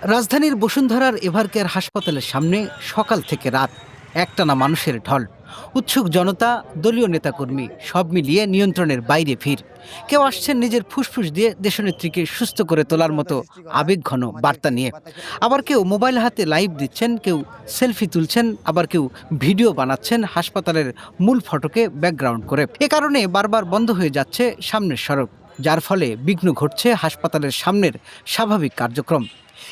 রাজধানীর বসুন্ধরার এভারকেয়ার হাসপাতালের সামনে সকাল থেকে রাত একটানা মানুষের ঢল। উৎসুক জনতা, দলীয় নেতাকর্মী সব মিলিয়ে নিয়ন্ত্রণের বাইরে ভিড়। কেউ আসছেন নিজের ফুসফুস দিয়ে দেশনেত্রীকে সুস্থ করে তোলার মতো আবেগঘন বার্তা নিয়ে, আবার কেউ মোবাইল হাতে লাইভ দিচ্ছেন, কেউ সেলফি তুলছেন, আবার কেউ ভিডিও বানাচ্ছেন হাসপাতালের মূল ফটকে ব্যাকগ্রাউন্ড করে। এ কারণে বারবার বন্ধ হয়ে যাচ্ছে সামনের সড়ক, যার ফলে বিঘ্ন ঘটছে হাসপাতালের সামনের স্বাভাবিক কার্যক্রম।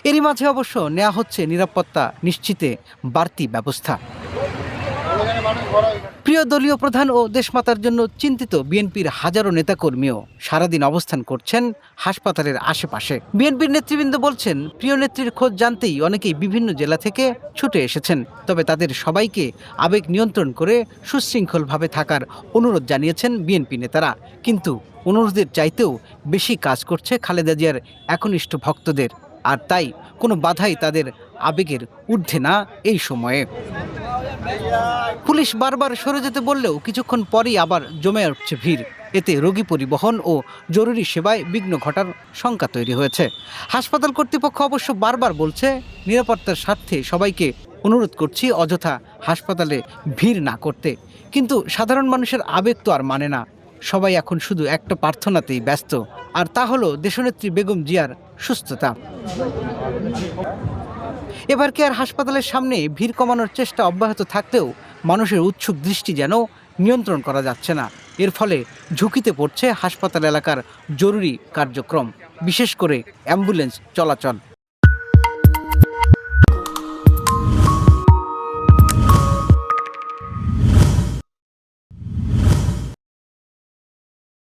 এরই মাঝে অবশ্য নেওয়া হচ্ছে নিরাপত্তা নিশ্চিতে বাড়তি ব্যবস্থা। প্রিয় দলীয় প্রধান ও দেশমাতার জন্য চিন্তিত বিএনপির হাজারো নেতাকর্মীও সারাদিন অবস্থান করছেন হাসপাতালের আশেপাশে। বিএনপির নেতৃবৃন্দ বলছেন, প্রিয় নেত্রীর খোঁজ জানতেই অনেকেই বিভিন্ন জেলা থেকে ছুটে এসেছেন। তবে তাদের সবাইকে আবেগ নিয়ন্ত্রণ করে সুশৃঙ্খলভাবে থাকার অনুরোধ জানিয়েছেন বিএনপি নেতারা। কিন্তু অনুরোধের চাইতেও বেশি কাজ করছে খালেদা জিয়ার একনিষ্ঠ ভক্তদের, আর তাই কোনো বাধাই তাদের আবেগের ঊর্ধ্বে না এই সময়ে। পুলিশ বারবার সরে যেতে বললেও কিছুক্ষণ পরই আবার জমে উঠছে ভিড়। এতে রোগী পরিবহন ও জরুরি সেবায় বিঘ্ন ঘটার শঙ্কা তৈরি হয়েছে। হাসপাতাল কর্তৃপক্ষ অবশ্য বারবার বলছে, নিরাপত্তার স্বার্থে সবাইকে অনুরোধ করছি অযথা হাসপাতালে ভিড় না করতে। কিন্তু সাধারণ মানুষের আবেগ তো আর মানে না। সবাই এখন শুধু একটা প্রার্থনাতেই ব্যস্ত, আর তা হলো দেশনেত্রী বেগম জিয়ার সুস্থতা। এভারকেয়ার হাসপাতালের সামনে ভিড় কমানোর চেষ্টা অব্যাহত থাকলেও মানুষের উৎসুক দৃষ্টি যেন নিয়ন্ত্রণ করা যাচ্ছে না। এর ফলে ঝুঁকিতে পড়ছে হাসপাতাল এলাকার জরুরি কার্যক্রম, বিশেষ করে অ্যাম্বুলেন্স চলাচল।